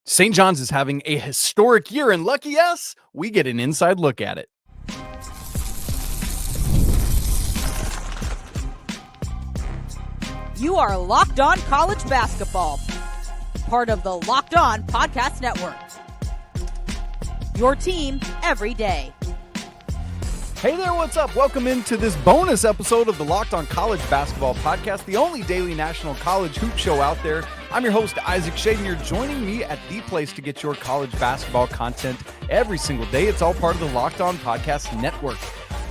St. John's is having a historic year, and lucky us, we get an inside look at it. You are Locked On College Basketball, part of the Locked On Podcast Network. Your team every day. Hey there, what's up? Welcome into this bonus episode of the Locked On College Basketball Podcast, the only daily national college hoop show out there. I'm your host, Isaac Shaden. You're joining me at the place to get your college basketball content every single day. It's all part of the Locked On Podcast Network.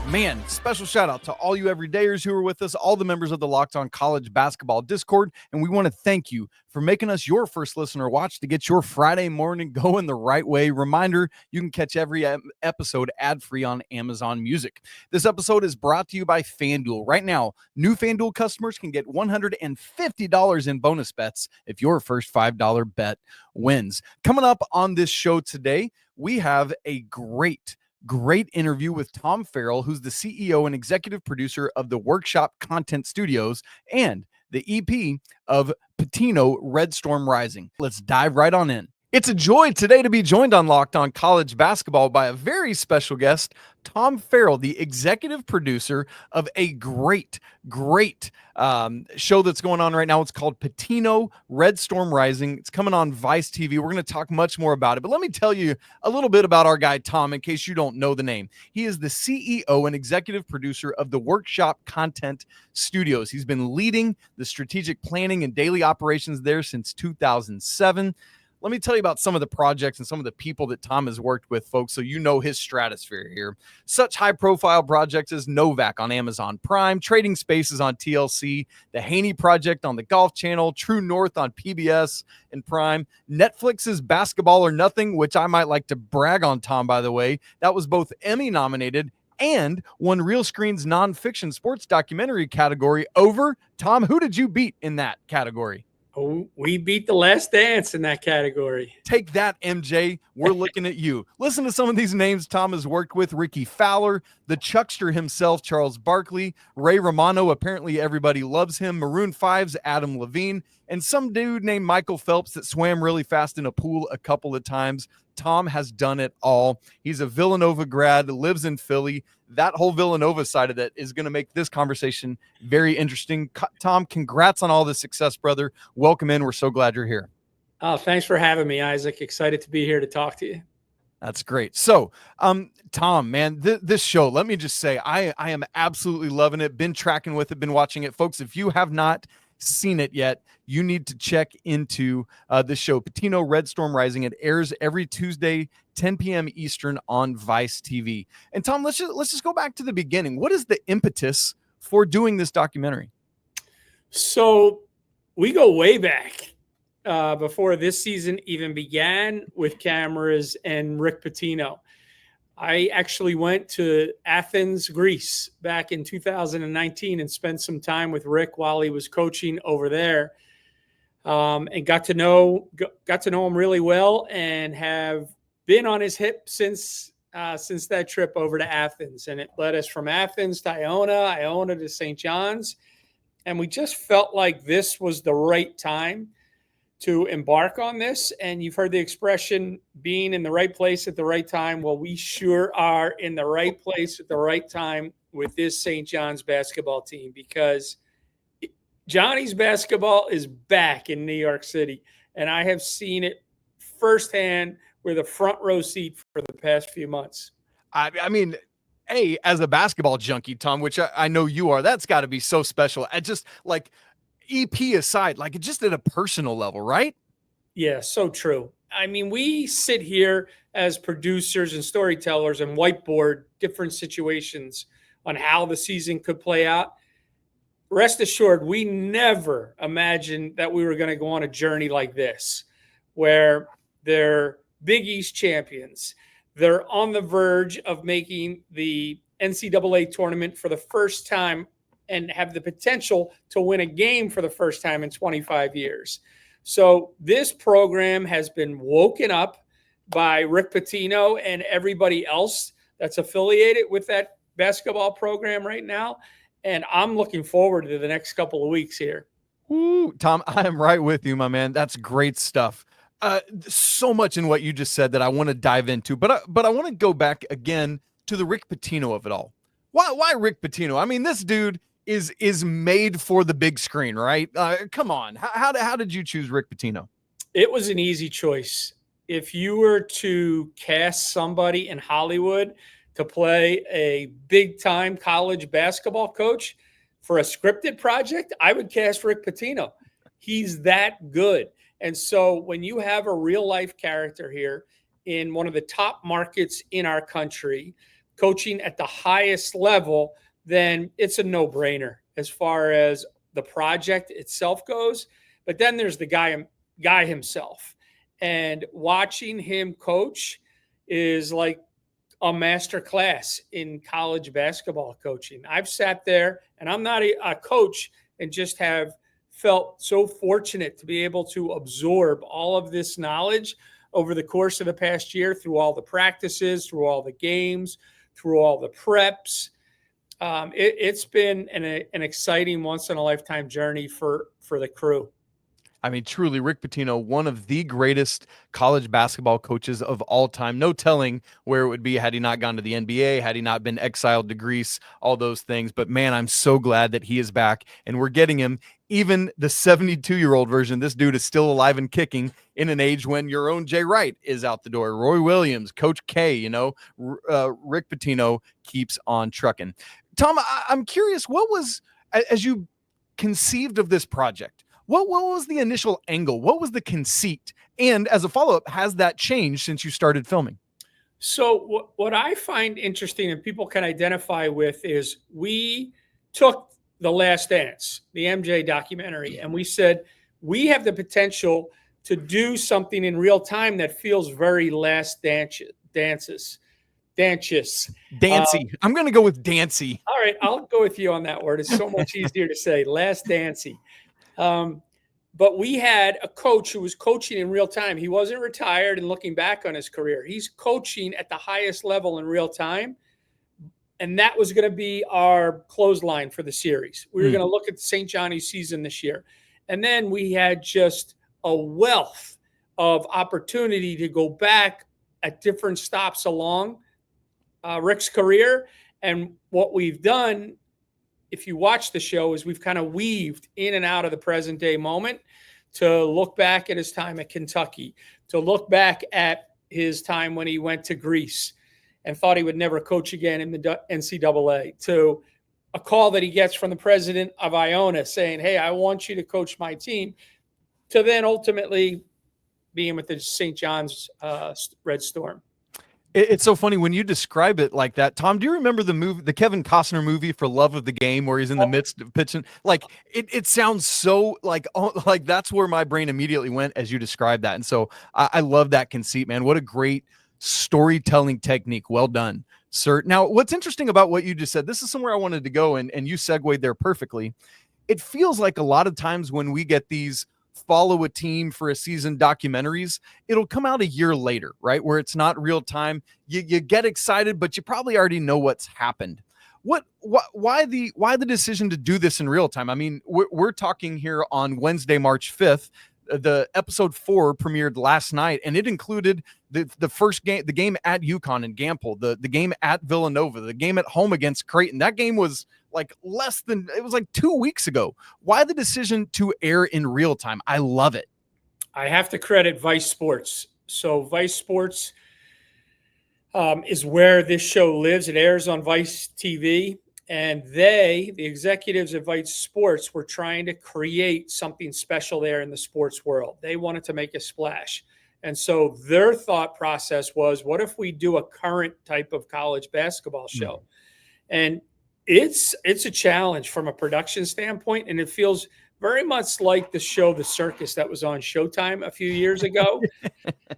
Man, special shout out to all you everydayers who are with us, all the members of the Locked On College Basketball Discord, and we want to thank you for making us your first listener watch to get your Friday morning going the right way. Reminder, you can catch every episode ad-free on Amazon Music. This episode is brought to you by FanDuel. Right now, new FanDuel customers can get $150 in bonus bets if your first $5 bet wins. Coming up on this show today, we have a great interview with Tom Farrell, who's the CEO and executive producer of the Workshop Content Studios and the EP of Pitino Red Storm Rising. Let's dive right on in. It's a joy today to be joined on Locked On College Basketball by a very special guest, Tom Farrell, the executive producer of a great show that's going on right now. It's called Pitino Red Storm Rising. It's coming on Vice TV. We're going to talk much more about it, but let me tell you a little bit about our guy, Tom, in case you don't know the name. He is the CEO and executive producer of the Workshop Content Studios. He's been leading the strategic planning and daily operations there since 2007. Let me tell you about some of the projects and some of the people that Tom has worked with, folks, so you know his stratosphere here. Such high-profile projects as Novak on Amazon Prime, Trading Spaces on TLC, The Haney Project on the Golf Channel, True North on PBS and Prime, Netflix's Basketball or Nothing, which I might like to brag on, Tom, by the way. That was both Emmy-nominated and won Real Screen's nonfiction sports documentary category over. Tom, who did you beat in that category? Oh, we beat The Last Dance in that category. Take that, MJ. We're looking at you. Listen to some of these names Tom has worked with. Ricky Fowler, the Chuckster himself, Charles Barkley, Ray Romano, apparently everybody loves him, Maroon 5's Adam Levine, and some dude named Michael Phelps that swam really fast in a pool a couple of times. Tom has done it all. He's a Villanova grad, lives in Philly. That whole Villanova side of that is going to make this conversation very interesting. Tom, congrats on all the success, brother. Welcome in. We're so glad you're here. Oh, thanks for having me, Isaac. Excited to be here to talk to you. That's great. So, Tom, man, this show, let me just say, I am absolutely loving it. Been tracking with it, been watching it. Folks, if you have not seen it yet, you need to check into this show, Pitino Red Storm Rising. It airs every Tuesday, 10 p.m. Eastern on Vice TV. And Tom, let's just go back to the beginning. What is the impetus for doing this documentary? So we go way back before this season even began with cameras and Rick Pitino. I actually went to Athens, Greece back in 2019 and spent some time with Rick while he was coaching over there, and got to know him really well and have been on his hip since that trip over to Athens. And it led us from Athens to Iona to St. John's. And we just felt like this was the right time to embark on this. And you've heard the expression being in the right place at the right time. Well, we sure are in the right place at the right time with this St. John's basketball team, because Johnnies basketball is back in New York City. And I have seen it firsthand with a front row seat for the past few months. I mean, as a basketball junkie, Tom, which I know you are, that's got to be so special. I just like, EP aside, like just at a personal level, right? Yeah, so true. I mean, we sit here as producers and storytellers and whiteboard different situations on how the season could play out. Rest assured, we never imagined that we were going to go on a journey like this, where they're Big East champions. They're on the verge of making the NCAA tournament for the first time and have the potential to win a game for the first time in 25 years. So this program has been woken up by Rick Pitino and everybody else that's affiliated with that basketball program right now. And I'm looking forward to the next couple of weeks here. Ooh, Tom, I am right with you, my man. That's great stuff. So much in what you just said that I want to dive into, but I want to go back again to the Rick Pitino of it all. Why Rick Pitino? I mean, this dude is made for the big screen, right? Come on, how did you choose Rick Pitino? It was an easy choice. If you were to cast somebody in Hollywood to play a big-time college basketball coach for a scripted project, I would cast Rick Pitino. He's that good. And so when you have a real-life character here in one of the top markets in our country, coaching at the highest level, then it's a no-brainer as far as the project itself goes. But then there's the guy himself. And watching him coach is like a master class in college basketball coaching. I've sat there, and I'm not a coach, and just have felt so fortunate to be able to absorb all of this knowledge over the course of the past year, through all the practices, through all the games, through all the preps. It's been an exciting once-in-a-lifetime journey for the crew. I mean, truly, Rick Pitino, one of the greatest college basketball coaches of all time. No telling where it would be had he not gone to the NBA, had he not been exiled to Greece, all those things. But man, I'm so glad that he is back, and we're getting him. Even the 72-year-old version, this dude is still alive and kicking in an age when your own Jay Wright is out the door. Roy Williams, Coach K, Rick Pitino keeps on trucking. Tom, I'm curious, what was, as you conceived of this project, what was the initial angle? What was the conceit? And as a follow-up, has that changed since you started filming? So what I find interesting and people can identify with is we took The Last Dance, the MJ documentary, and we said, we have the potential to do something in real time that feels very Last Dances. Dancy. I'm going to go with Dancy. All right, I'll go with you on that word. It's so much easier to say, Last Dancy. But we had a coach who was coaching in real time. He wasn't retired and looking back on his career. He's coaching at the highest level in real time. And that was going to be our clothesline for the series. We were going to look at the St. Johnnies season this year. And then we had just a wealth of opportunity to go back at different stops along Rick's career. And what we've done, if you watch the show, is we've kind of weaved in and out of the present day moment to look back at his time at Kentucky, to look back at his time when he went to Greece and thought he would never coach again in the NCAA, to a call that he gets from the president of Iona saying, hey, I want you to coach my team, to then ultimately being with the St. John's Red Storm. It's so funny when you describe it like that. Tom, do you remember the Kevin Costner movie For Love of the Game, where he's in the midst of pitching? Like it sounds so like that's where my brain immediately went as you described that. And so I love that conceit, man. What a great storytelling technique. Well done, sir. Now, what's interesting about what you just said, this is somewhere I wanted to go, and you segued there perfectly. It feels like a lot of times when we get these follow a team for a season documentaries, it'll come out a year later, right? Where it's not real time. You get excited, but you probably already know what's happened. Why the decision to do this in real time? I mean, we're talking here on Wednesday, March 5th. The episode 4 premiered last night, and it included the first game, the game at UConn and Gamble, the game at Villanova, the game at home against Creighton. That game was like it was like 2 weeks ago. Why the decision to air in real time? I love it. I have to credit Vice Sports. So Vice Sports is where this show lives. It airs on Vice TV. And the executives at Vice Sports, were trying to create something special there in the sports world. They wanted to make a splash. And so their thought process was, what if we do a current type of college basketball show? And it's a challenge from a production standpoint, and it feels very much like the show The Circus that was on Showtime a few years ago.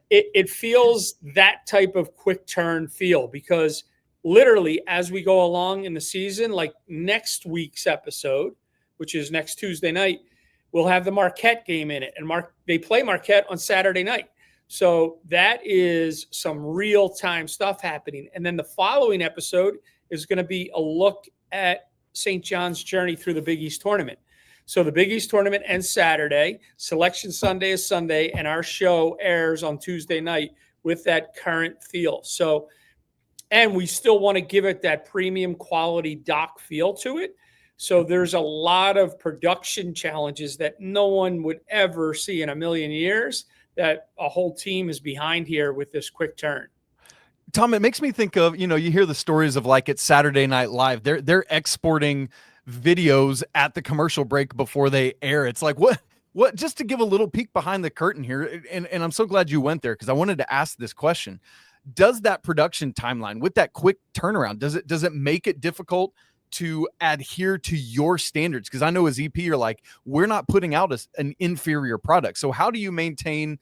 It feels that type of quick turn feel, because literally as we go along in the season, like next week's episode, which is next Tuesday night, we'll have the Marquette game in it. And they play Marquette on Saturday night. So that is some real time stuff happening. And then the following episode is going to be a look at St. John's journey through the Big East tournament. So the Big East tournament ends Saturday, Selection Sunday is Sunday, and our show airs on Tuesday night with that current feel. So, and we still want to give it that premium quality doc feel to it. So there's a lot of production challenges that no one would ever see in a million years that a whole team is behind here with this quick turn. Tom, it makes me think of, you hear the stories of like it's Saturday Night Live. They're exporting videos at the commercial break before they air. It's like, what, just to give a little peek behind the curtain here. And I'm so glad you went there because I wanted to ask this question. Does that production timeline with that quick turnaround, does it make it difficult to adhere to your standards? Because I know as EP, you're like, we're not putting out an inferior product. So how do you maintain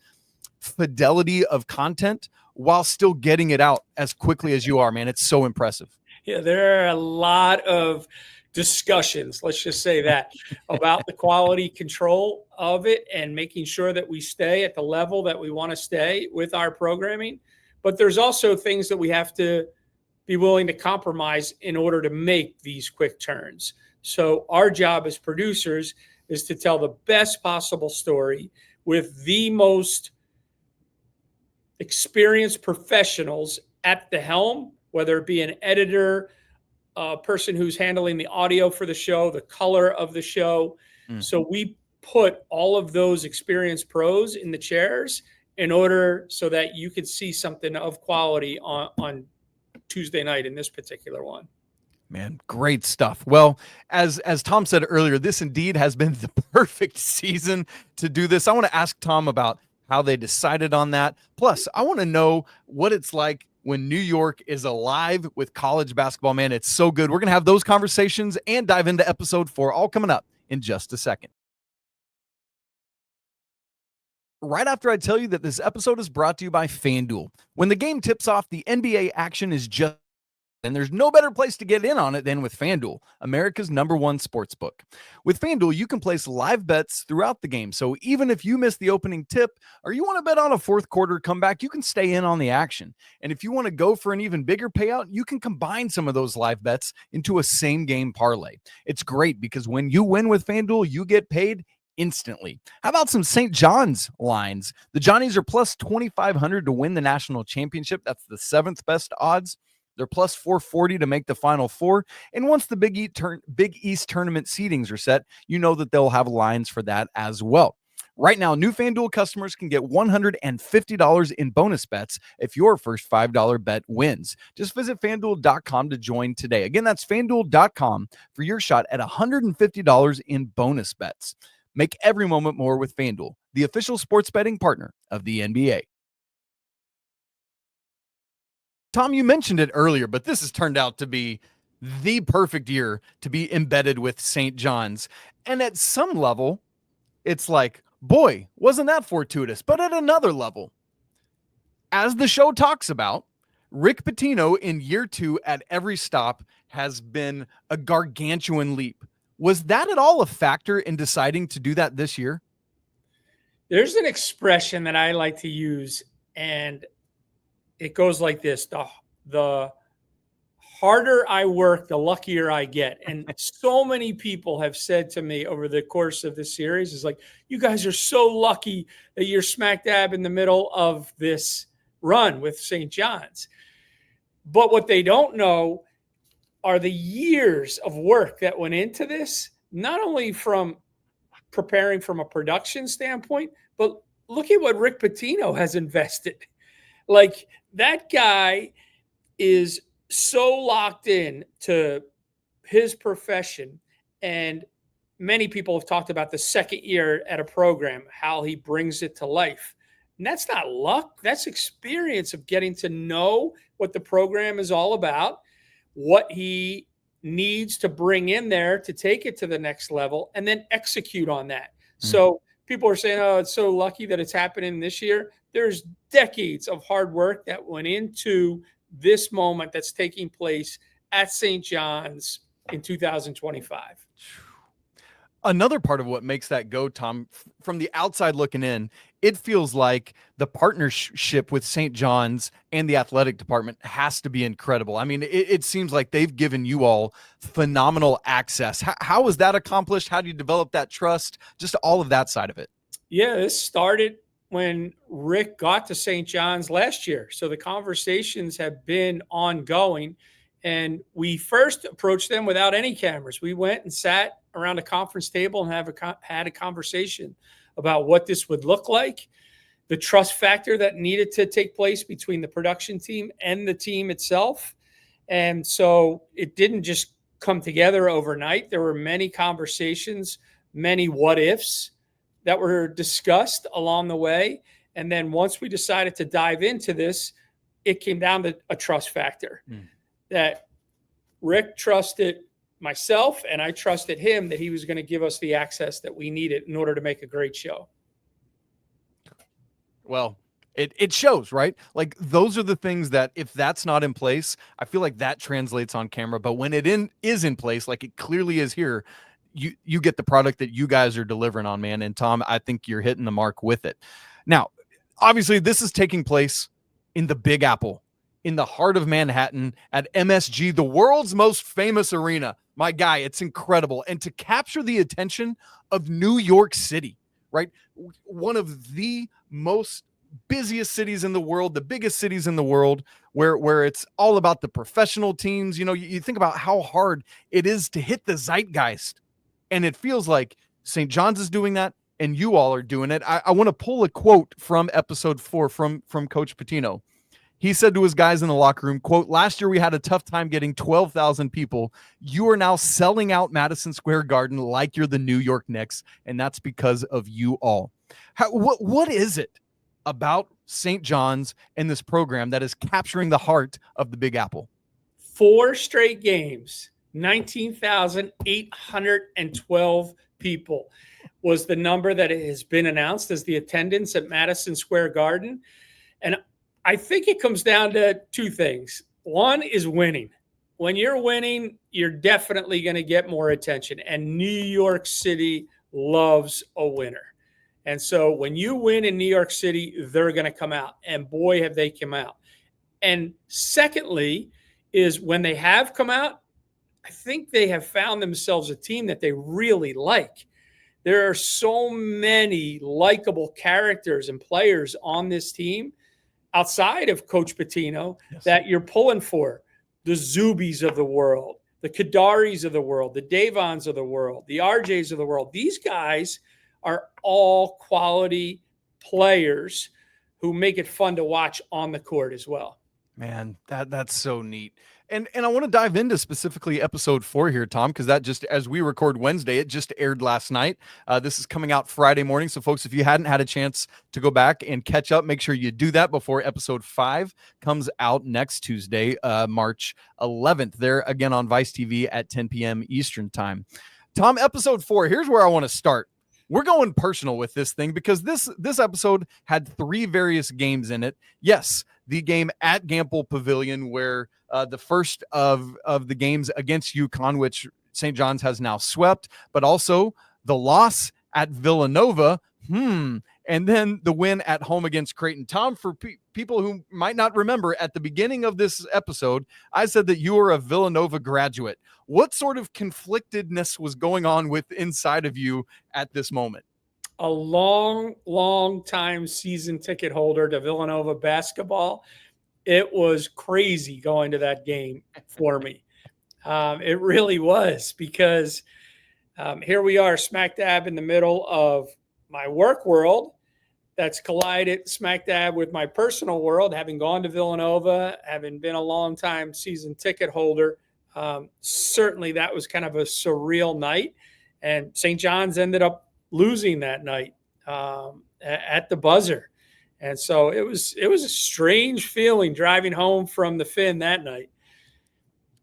fidelity of content while still getting it out as quickly as you are, man? It's so impressive. Yeah, there are a lot of discussions, let's just say that, about the quality control of it and making sure that we stay at the level that we want to stay with our programming. But there's also things that we have to be willing to compromise in order to make these quick turns. So our job as producers is to tell the best possible story with the most experienced professionals at the helm, whether it be an editor, a person who's handling the audio for the show, the color of the show. So we put all of those experienced pros in the chairs in order so that you could see something of quality on Tuesday night in this particular one. Man, great stuff. Well, as Tom said earlier, this indeed has been the perfect season to do this. I want to ask Tom about how they decided on that. Plus, I want to know what it's like when New York is alive with college basketball, man. It's so good. We're going to have those conversations and dive into episode 4, all coming up in just a second. Right after I tell you that this episode is brought to you by FanDuel. When the game tips off, the NBA action is just, and there's no better place to get in on it than with FanDuel, America's #1 sportsbook. With FanDuel, you can place live bets throughout the game. So even if you miss the opening tip or you want to bet on a fourth quarter comeback, you can stay in on the action. And if you want to go for an even bigger payout, you can combine some of those live bets into a same game parlay. It's great because when you win with FanDuel, you get paid instantly. How about some St. John's lines? The Johnnies are plus 2,500 to win the national championship. That's the 7th best odds. They're plus 440 to make the Final Four. And once the Big East tournament seedings are set, you know that they'll have lines for that as well. Right now, new FanDuel customers can get $150 in bonus bets if your first $5 bet wins. Just visit FanDuel.com to join today. Again, that's FanDuel.com for your shot at $150 in bonus bets. Make every moment more with FanDuel, the official sports betting partner of the NBA. Tom, you mentioned it earlier, but this has turned out to be the perfect year to be embedded with St. John's. And at some level, it's like, boy, wasn't that fortuitous? But at another level, as the show talks about, Rick Pitino in year 2 at every stop has been a gargantuan leap. Was that at all a factor in deciding to do that this year? There's an expression that I like to use, and it goes like this: the harder I work, the luckier I get. And so many people have said to me over the course of this series is like, you guys are so lucky that you're smack dab in the middle of this run with St. John's. But what they don't know are the years of work that went into this, not only from preparing from a production standpoint, but look at what Rick Pitino has invested. Like, that guy is so locked in to his profession. And many people have talked about the second year at a program, how he brings it to life. And that's not luck. That's experience of getting to know what the program is all about, what he needs to bring in there to take it to the next level, and then execute on that. So people are saying, oh, it's so lucky that it's happening this year. There's decades of hard work that went into this moment that's taking place at St. John's in 2025. Another part of what makes that go, Tom, from the outside looking in, it feels like the partnership with St. John's and the athletic department has to be incredible. I mean, it seems like they've given you all phenomenal access. How was that accomplished? How do you develop that trust? Just all of that side of it. Yeah, this started when Rick got to St. John's last year. So the conversations have been ongoing. And we first approached them without any cameras. We went and sat around a conference table and had a conversation about what this would look like, the trust factor that needed to take place between the production team and the team itself. And so it didn't just come together overnight. There were many conversations, many what ifs that were discussed along the way. And then once we decided to dive into this, it came down to a trust factor that Rick trusted myself and I trusted him that he was going to give us the access that we needed in order to make a great show. Well, it shows, right? Like those are the things that if that's not in place, I feel like that translates on camera. But when it is in place, like it clearly is here, you get the product that you guys are delivering on, man. And Tom, I think you're hitting the mark with it. Now, obviously, this is taking place in the Big Apple, in the heart of Manhattan at MSG, the world's most famous arena. My guy, it's incredible. And to capture the attention of New York City, right? One of the most busiest cities in the world, the biggest cities in the world, where it's all about the professional teams. You know, you think about how hard it is to hit the zeitgeist. And it feels like St. John's is doing that and you all are doing it. I want to pull a quote from episode 4 from Coach Pitino. He said to his guys in the locker room, quote, "Last year we had a tough time getting 12,000 people. You are now selling out Madison Square Garden like you're the New York Knicks, and that's because of you all." What is it about St. John's and this program that is capturing the heart of the Big Apple? 4 straight games, 19,812 people was the number that has been announced as the attendance at Madison Square Garden. And I think it comes down to 2 things. One is winning. When you're winning, you're definitely going to get more attention. And New York City loves a winner. And so when you win in New York City, they're going to come out. And boy, have they come out. And secondly is when they have come out, I think they have found themselves a team that they really like. There are so many likable characters and players on this team outside of Coach Pitino that you're pulling for. The Zubys of the world, the Kadaris of the world, the Davons of the world, the RJs of the world. These guys are all quality players who make it fun to watch on the court as well. Man, that's so neat. And I want to dive into specifically episode 4 here, Tom, because that just, as we record Wednesday, it just aired last night. This is coming out Friday morning. So folks, if you hadn't had a chance to go back and catch up, make sure you do that before episode 5 comes out next Tuesday, March 11th, there again on Vice TV at 10 p.m. Eastern time. Tom, episode 4, here's where I want to start. We're going personal with this thing because this episode had 3 various games in it. Yes, the game at Gampel Pavilion where the first of the games against UConn, which St. John's has now swept, but also the loss at Villanova, and then the win at home against Creighton. Tom, for people who might not remember, at the beginning of this episode, I said that you were a Villanova graduate. What sort of conflictedness was going on with inside of you at this moment? A long time season ticket holder to Villanova basketball. It was crazy going to that game for me. It really was, because here we are smack dab in the middle of my work world that's collided smack dab with my personal world, having gone to Villanova, having been a long time season ticket holder. Certainly that was kind of a surreal night, and St. John's ended up losing that night at the buzzer. And so it was a strange feeling driving home from the Finn that night.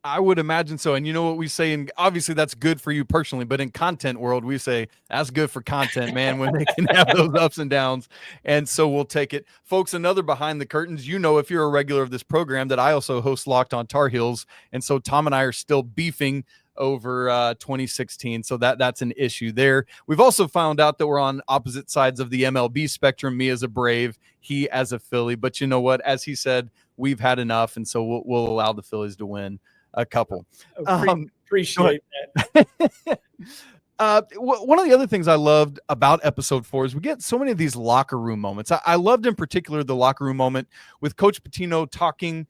I would imagine so. And you know what we say, and obviously that's good for you personally, but in content world, we say that's good for content, man, when they can have those ups and downs. And so we'll take it. Folks, another behind the curtains, you know, if you're a regular of this program, that I also host Locked on Tar Heels. And so Tom and I are still beefing over 2016. So that's an issue there. We've also found out that we're on opposite sides of the MLB spectrum. Me as a Brave, he as a Philly. But you know what? As he said, we've had enough, and so we'll allow the Phillies to win a couple. Appreciate that. One of the other things I loved about episode 4 is we get so many of these locker room moments. I loved in particular the locker room moment with Coach Pitino talking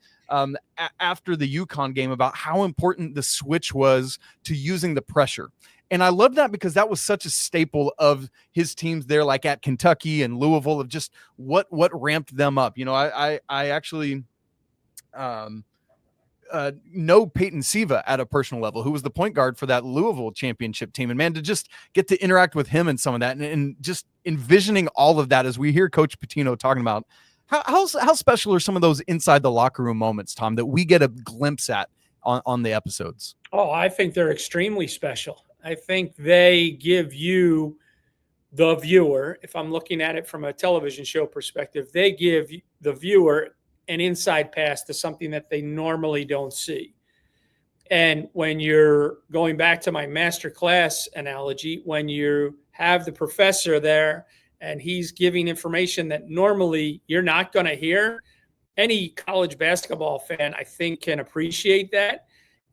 after the UConn game about how important the switch was to using the pressure. And I love that because that was such a staple of his teams there, like at Kentucky and Louisville, of just what ramped them up. You know, I actually know Peyton Siva at a personal level, who was the point guard for that Louisville championship team. And man, to just get to interact with him and some of that and just envisioning all of that as we hear Coach Pitino talking about how special are some of those inside the locker room moments, Tom, that we get a glimpse at on the episodes? Oh, I think they're extremely special. I think they give you, the viewer, if I'm looking at it from a television show perspective, they give the viewer an inside pass to something that they normally don't see. And when you're going back to my master class analogy, when you have the professor there and he's giving information that normally you're not going to hear, any college basketball fan, I think, can appreciate that.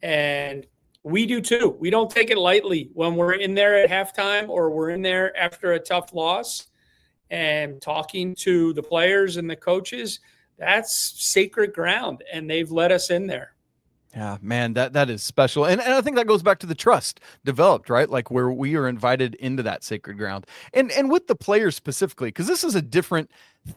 And we do too. We don't take it lightly when we're in there at halftime or we're in there after a tough loss and talking to the players and the coaches. That's sacred ground, and they've let us in there. Yeah, man, that is special. And I think that goes back to the trust developed, right? Like where we are invited into that sacred ground. And with the players specifically, because this is a different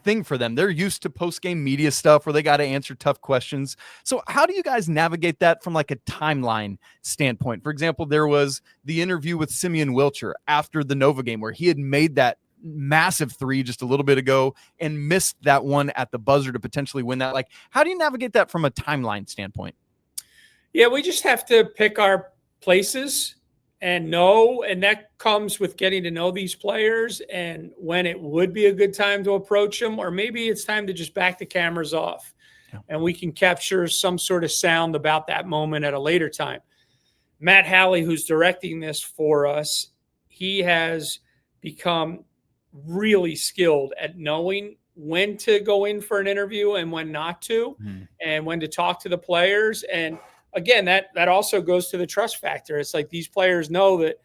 thing for them. They're used to post-game media stuff where they got to answer tough questions. So how do you guys navigate that from like a timeline standpoint? For example, there was the interview with Simeon Wilcher after the Nova game where he had made that massive three just a little bit ago and missed that one at the buzzer to potentially win that. Like, how do you navigate that from a timeline standpoint? Yeah, we just have to pick our places and know, and that comes with getting to know these players and when it would be a good time to approach them, or maybe it's time to just back the cameras off and we can capture some sort of sound about that moment at a later time. Matt Halley, who's directing this for us, he has become really skilled at knowing when to go in for an interview and when not to, and when to talk to the players. And again, that also goes to the trust factor. It's like these players know that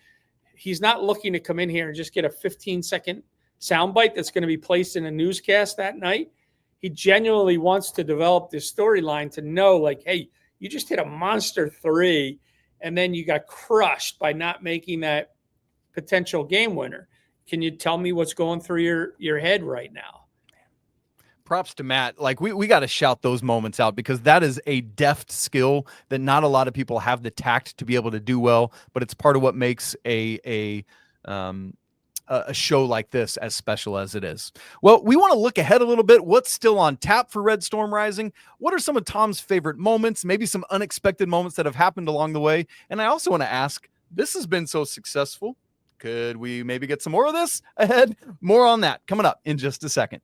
he's not looking to come in here and just get a 15-second soundbite that's going to be placed in a newscast that night. He genuinely wants to develop this storyline to know, like, hey, you just hit a monster three, and then you got crushed by not making that potential game winner. Can you tell me what's going through your head right now? Props to Matt. Like we got to shout those moments out because that is a deft skill that not a lot of people have the tact to be able to do well, but it's part of what makes a show like this as special as it is. Well, we want to look ahead a little bit. What's still on tap for Red Storm Rising? What are some of Tom's favorite moments? Maybe some unexpected moments that have happened along the way. And I also want to ask, this has been so successful. Could we maybe get some more of this ahead? More on that coming up in just a second.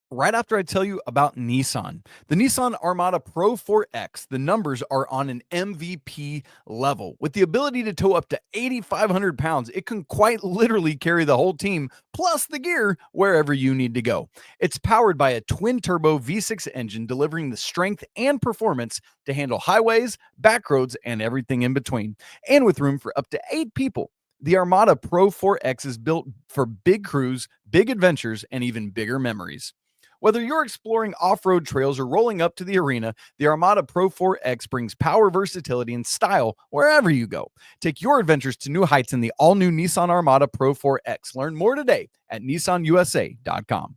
Right after I tell you about Nissan. The Nissan Armada Pro 4X, the numbers are on an MVP level. With the ability to tow up to 8,500 pounds, it can quite literally carry the whole team, plus the gear, wherever you need to go. It's powered by a twin-turbo V6 engine, delivering the strength and performance to handle highways, back roads, and everything in between. And with room for up to 8 people. The Armada Pro 4X is built for big crews, big adventures, and even bigger memories. Whether you're exploring off-road trails or rolling up to the arena, the Armada Pro 4X brings power, versatility, and style wherever you go. Take your adventures to new heights in the all-new Nissan Armada Pro 4X. Learn more today at nissanusa.com.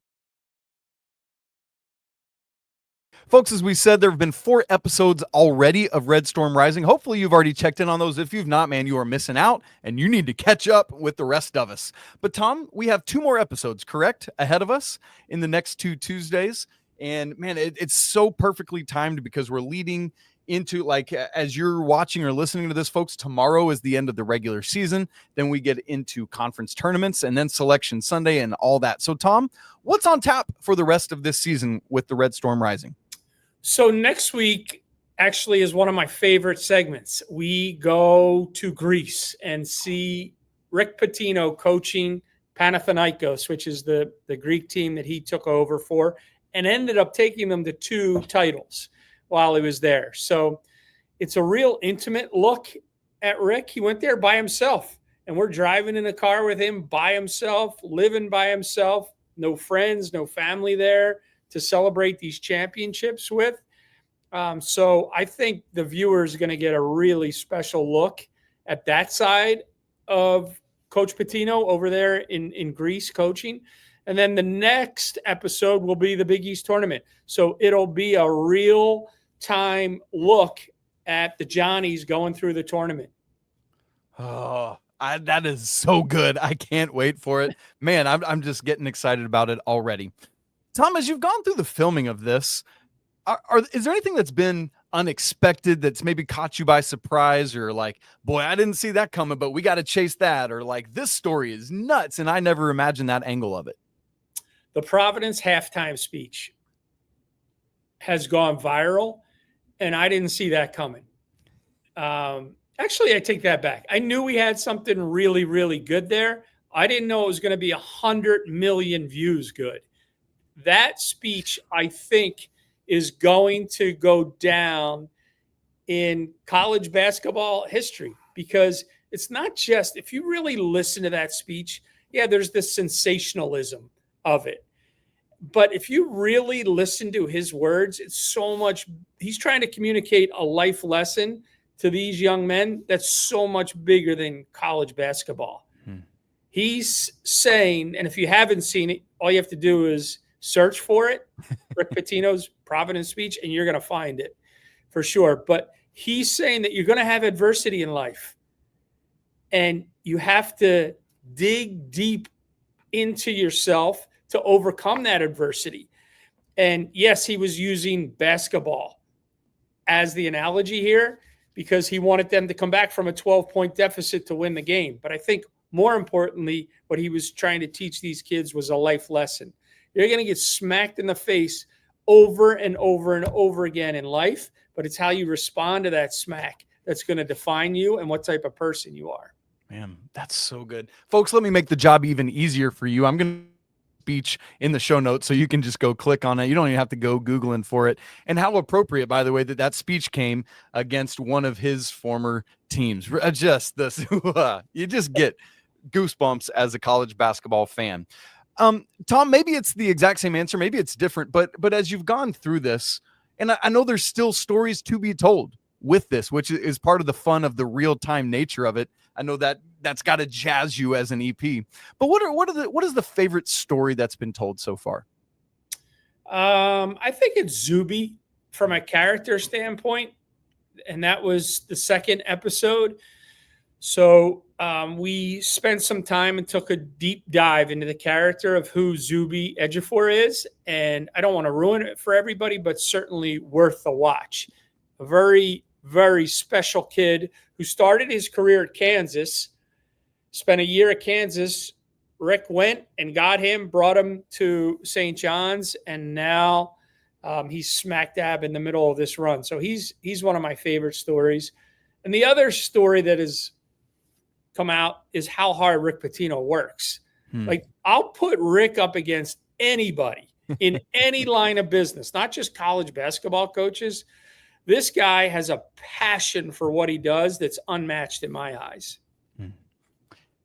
Folks, as we said, there have been 4 episodes already of Red Storm Rising. Hopefully you've already checked in on those. If you've not, man, you are missing out, and you need to catch up with the rest of us. But Tom, we have 2 more episodes, correct, ahead of us in the next 2 Tuesdays. And man, it's so perfectly timed because we're leading into, like, as you're watching or listening to this, folks, tomorrow is the end of the regular season. Then we get into conference tournaments and then Selection Sunday and all that. So Tom, what's on tap for the rest of this season with the Red Storm Rising? So next week, actually is one of my favorite segments. We go to Greece and see Rick Pitino coaching Panathinaikos, which is the Greek team that he took over for, and ended up taking them to 2 titles while he was there. So it's a real intimate look at Rick. He went there by himself, and we're driving in a car with him by himself, living by himself, no friends, no family there to celebrate these championships with. So I think the viewers are going to get a really special look at that side of Coach Pitino over there in Greece coaching. And then the next episode will be the Big East tournament. So it'll be a real time look at the Johnnies going through the tournament. Oh, that is so good. I can't wait for it. Man, I'm just getting excited about it already. Tom, as you've gone through the filming of this, is there anything that's been unexpected that's maybe caught you by surprise, or like, boy, I didn't see that coming, but we got to chase that, or like, this story is nuts and I never imagined that angle of it? The Providence halftime speech has gone viral, and I didn't see that coming. Actually, I take that back. I knew we had something really, really good there. I didn't know it was going to be 100 million views good. That speech, I think, is going to go down in college basketball history, because it's not just, if you really listen to that speech, yeah, there's the sensationalism of it. But if you really listen to his words, it's so much, he's trying to communicate a life lesson to these young men that's so much bigger than college basketball. He's saying, and if you haven't seen it, all you have to do is search for it, Rick Pitino's Providence speech, and you're going to find it for sure. But he's saying that you're going to have adversity in life, and you have to dig deep into yourself to overcome that adversity. And yes, he was using basketball as the analogy here because he wanted them to come back from a 12-point deficit to win the game. But I think more importantly, what he was trying to teach these kids was a life lesson. You're going to get smacked in the face over and over and over again in life, but it's how you respond to that smack that's going to define you and what type of person you are. Man, that's so good. Folks, let me make the job even easier for you. I'm going to speech in the show notes, so you can just go click on it. You don't even have to go Googling for it. And how appropriate, by the way, that speech came against one of his former teams. Just this, you just get goosebumps as a college basketball fan. Tom, maybe it's the exact same answer, maybe it's different, but as you've gone through this, and I know there's still stories to be told with this, which is part of the fun of the real-time nature of it. I know that's got to jazz you as an EP. But what is the favorite story that's been told so far? I think it's Zuby from a character standpoint, and that was the second episode. So we spent some time and took a deep dive into the character of who Zuby Ejiofor is, and I don't want to ruin it for everybody, but certainly worth the watch. A very, very special kid who started his career at Kansas, spent a year at Kansas. Rick went and got him, brought him to St. John's, and now he's smack dab in the middle of this run. So he's one of my favorite stories. And the other story that has come out is how hard Rick Pitino works. Like, I'll put Rick up against anybody in any line of business, not just college basketball coaches. This guy has a passion for what he does that's unmatched in my eyes.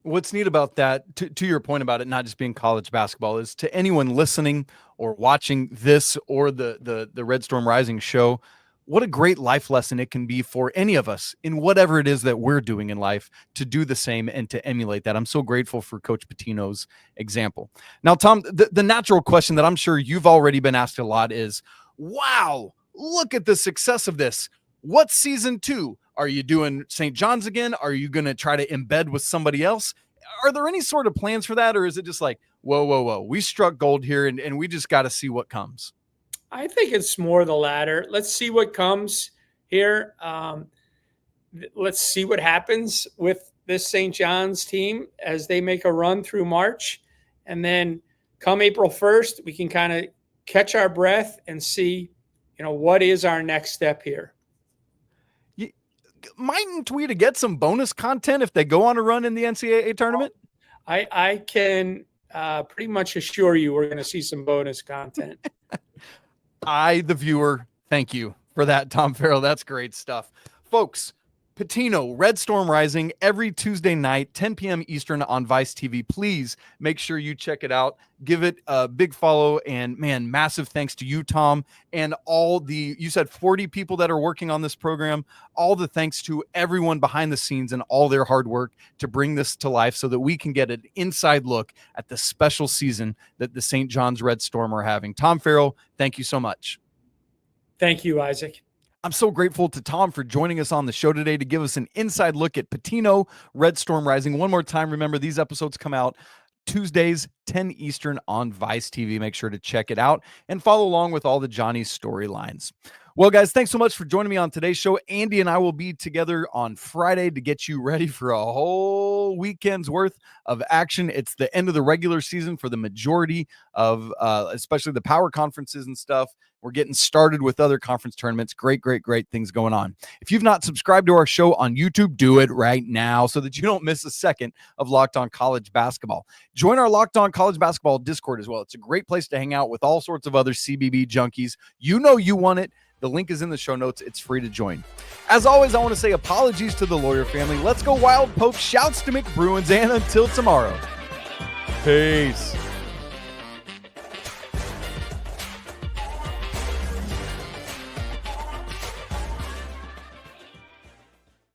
What's neat about that, to your point about it not just being college basketball, is to anyone listening or watching this or the Red Storm Rising show, what a great life lesson it can be for any of us in whatever it is that we're doing in life, to do the same and to emulate that. I'm so grateful for Coach Pitino's example. Now, Tom, the natural question that I'm sure you've already been asked a lot is, wow, look at the success of this. What's season 2? Are you doing St. John's again? Are you going to try to embed with somebody else? Are there any sort of plans for that? Or is it just like, whoa, we struck gold here and we just got to see what comes? I think it's more the latter. Let's see what comes here. Let's see what happens with this St. John's team as they make a run through March. And then come April 1st, we can kind of catch our breath and see, what is our next step here. mightn't we to get some bonus content if they go on a run in the NCAA tournament? I can pretty much assure you we're going to see some bonus content. I, the viewer, thank you for that, Tom Farrell. That's great stuff. Folks, Pitino, Red Storm Rising, every Tuesday night, 10 p.m. Eastern on Vice TV. Please make sure you check it out. Give it a big follow. And man, massive thanks to you, Tom, and you said 40 people that are working on this program. All the thanks to everyone behind the scenes and all their hard work to bring this to life so that we can get an inside look at the special season that the St. John's Red Storm are having. Tom Farrell, thank you so much. Thank you, Isaac. I'm so grateful to Tom for joining us on the show today to give us an inside look at Pitino, Red Storm Rising. One more time, remember these episodes come out Tuesdays, 10 Eastern on Vice TV. Make sure to check it out and follow along with all the Johnnies storylines. Well, guys, thanks so much for joining me on today's show. Andy and I will be together on Friday to get you ready for a whole weekend's worth of action. It's the end of the regular season for the majority of, especially the power conferences and stuff. We're getting started with other conference tournaments. Great things going on. If you've not subscribed to our show on YouTube, do it right now so that you don't miss a second of Locked On College Basketball. Join our Locked On College Basketball Discord as well. It's a great place to hang out with all sorts of other CBB junkies. You know you want it. The link is in the show notes. It's free to join. As always, I want to say apologies to the Lawyer family. Let's go Wild Pope. Shouts to McBruins. And until tomorrow, peace.